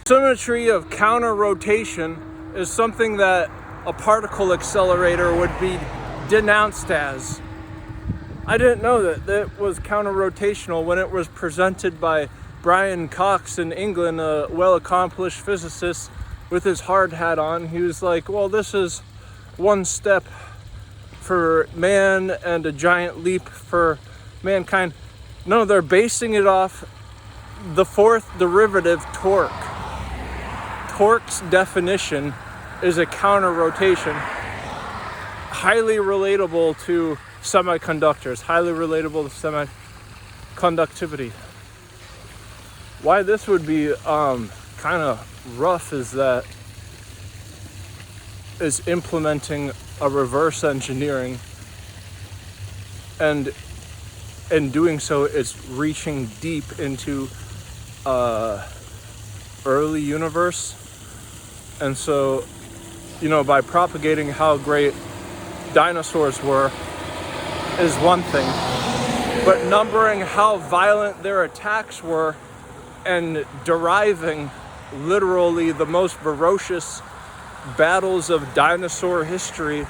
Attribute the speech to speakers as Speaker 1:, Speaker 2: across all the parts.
Speaker 1: Symmetry of counter rotation is something that a particle accelerator would be denounced as. I didn't know that it was counter rotational when it was presented by Brian Cox in England, a well-accomplished physicist with his hard hat on. He was like, well, this is one step for man and a giant leap for mankind. No, they're basing it off the fourth derivative, torque. Torque's definition is a counter rotation, highly relatable to semiconductors, highly relatable to semiconductivity. Why this would be kind of rough is implementing a reverse engineering, and in doing so it's reaching deep into early universe. And so, by propagating how great dinosaurs were is one thing, but numbering how violent their attacks were and deriving literally the most ferocious battles of dinosaur history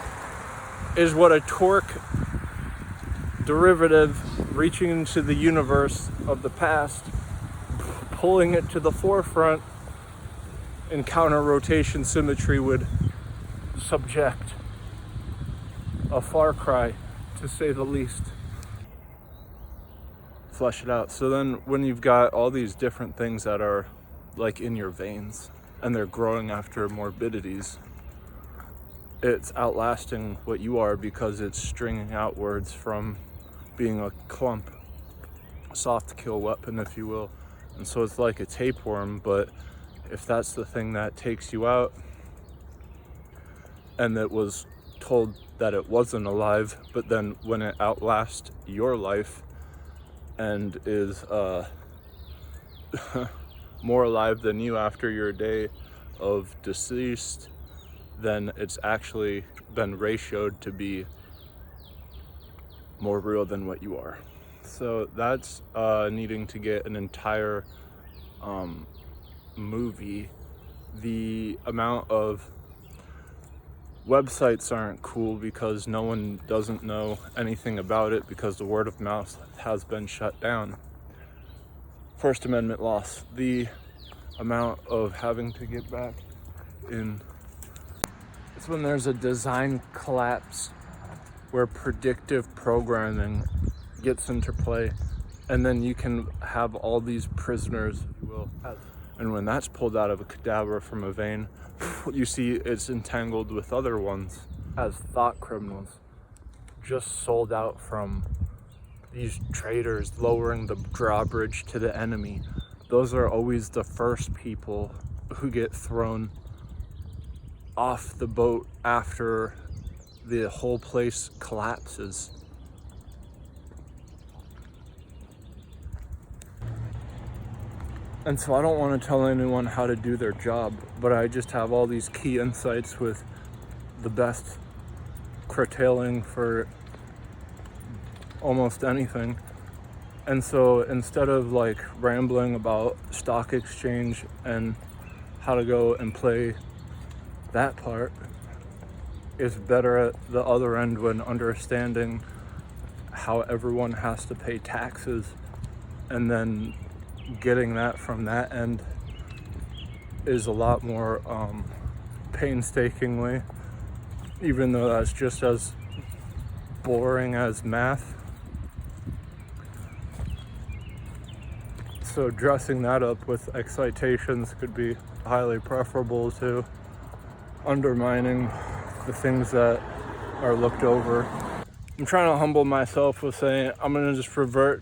Speaker 1: is what a torque derivative reaching into the universe of the past, pulling it to the forefront in counter rotation symmetry would subject. A far cry, to say the least. Flesh it out. So then when you've got all these different things that are like in your veins and they're growing after morbidities, it's outlasting what you are because it's stringing outwards from being a clump, soft kill weapon, if you will. And so it's like a tapeworm, but if that's the thing that takes you out, and it was told that it wasn't alive, but then when it outlasts your life and is more alive than you after your day of deceased, then it's actually been ratioed to be more real than what you are. So that's needing to get an entire movie. The amount of websites aren't cool because no one doesn't know anything about it because the word of mouth has been shut down. First Amendment loss. The amount of having to get back in. It's when there's a design collapse where predictive programming gets into play, and then you can have all these prisoners, if you will. And when that's pulled out of a cadaver from a vein, you see it's entangled with other ones as thought criminals, just sold out from these traders, lowering the drawbridge to the enemy. Those are always the first people who get thrown off the boat after the whole place collapses. And so I don't want to tell anyone how to do their job, but I just have all these key insights with the best curtailing for almost anything. And so instead of like rambling about stock exchange and how to go and play that part, it's better at the other end when understanding how everyone has to pay taxes, and then getting that from that end is a lot more painstakingly, even though that's just as boring as math. So dressing that up with excitations could be highly preferable to undermining the things that are looked over. I'm trying to humble myself with saying I'm going to just revert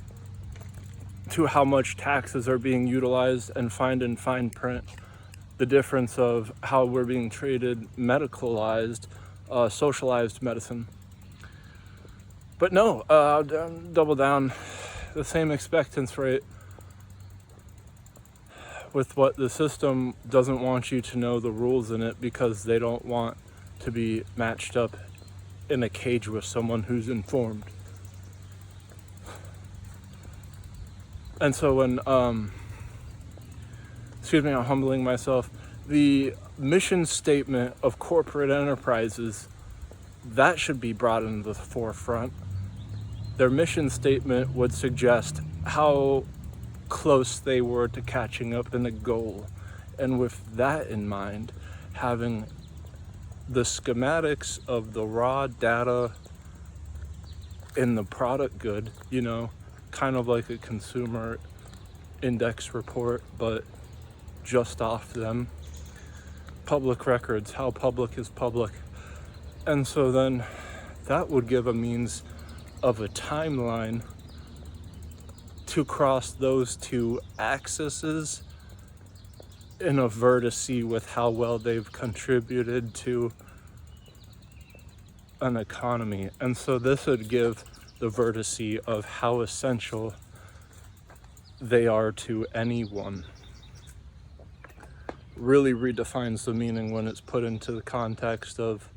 Speaker 1: to how much taxes are being utilized and find in fine print the difference of how we're being treated medicalized, socialized medicine. But no, I'll double down the same expectance rate with what the system doesn't want you to know the rules in it because they don't want to be matched up in a cage with someone who's informed. And so when I'm humbling myself. The mission statement of corporate enterprises, that should be brought into the forefront. Their mission statement would suggest how close they were to catching up in a goal. And with that in mind, having the schematics of the raw data in the product good, kind of like a consumer index report, but just off them. Public records, how public is public. And so then that would give a means of a timeline to cross those two axes in a vertice with how well they've contributed to an economy. And so this would give the vertice of how essential they are to anyone. Really redefines the meaning when it's put into the context of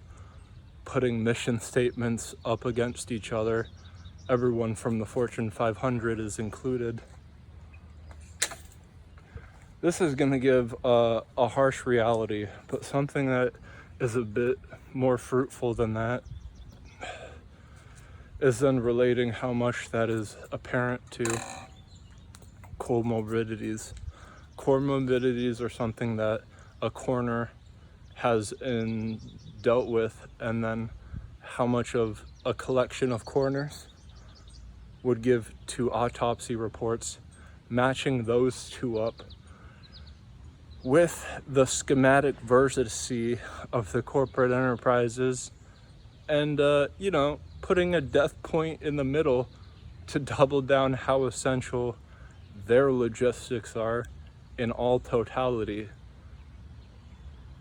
Speaker 1: putting mission statements up against each other. Everyone from the Fortune 500 is included. This is going to give a harsh reality, but something that is a bit more fruitful than that is then relating how much that is apparent to comorbidities. Comorbidities are something that a coroner has dealt with, and then how much of a collection of coroners would give to autopsy reports, matching those two up with the schematic vertice of the corporate enterprises, and putting a death point in the middle to double down how essential their logistics are in all totality.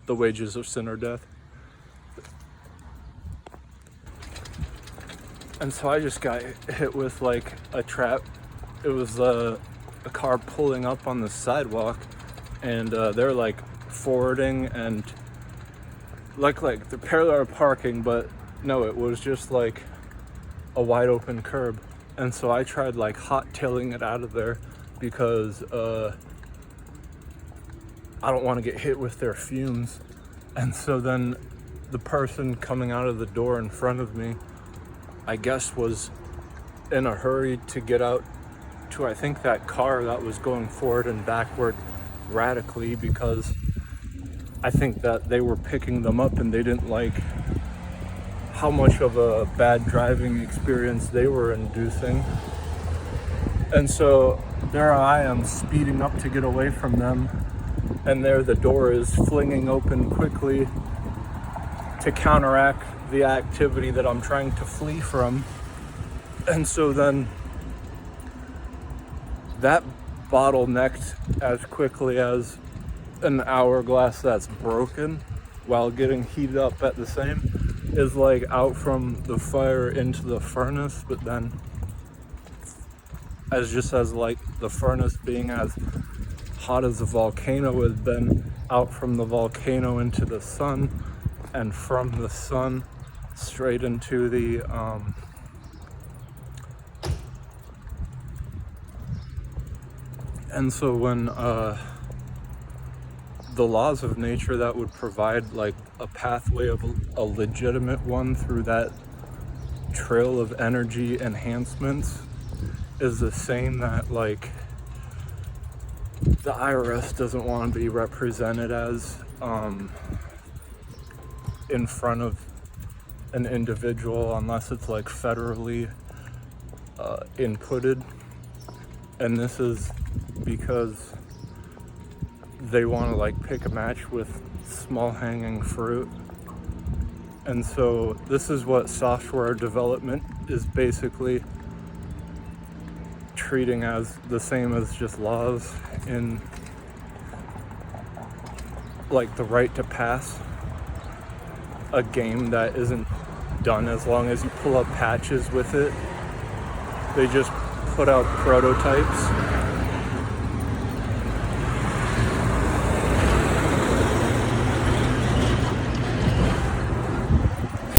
Speaker 1: The wages of sin are death. And so I just got hit with like a trap. It was a car pulling up on the sidewalk, and they're like forwarding and like the parallel parking, but no, it was just like a wide open curb. And so I tried like hot tailing it out of there because I don't want to get hit with their fumes. And so then the person coming out of the door in front of me, I guess, was in a hurry to get out to, I think, that car that was going forward and backward radically, because I think that they were picking them up and they didn't like how much of a bad driving experience they were inducing. And so there I am speeding up to get away from them, and there the door is flinging open quickly to counteract the activity that I'm trying to flee from. And so then that bottlenecked as quickly as an hourglass that's broken while getting heated up at the same is like out from the fire into the furnace, but then as like the furnace being as hot as the volcano has been, out from the volcano into the sun, and from the sun straight into the and so when the laws of nature that would provide like a pathway of a legitimate one through that trail of energy enhancements is the same that like the IRS doesn't want to be represented as in front of an individual unless it's like federally inputted. And this is because they want to like pick a match with small hanging fruit. And so this is what software development is basically treating as the same as just laws in like the right to pass a game that isn't done as long as you pull up patches with it. They just put out prototypes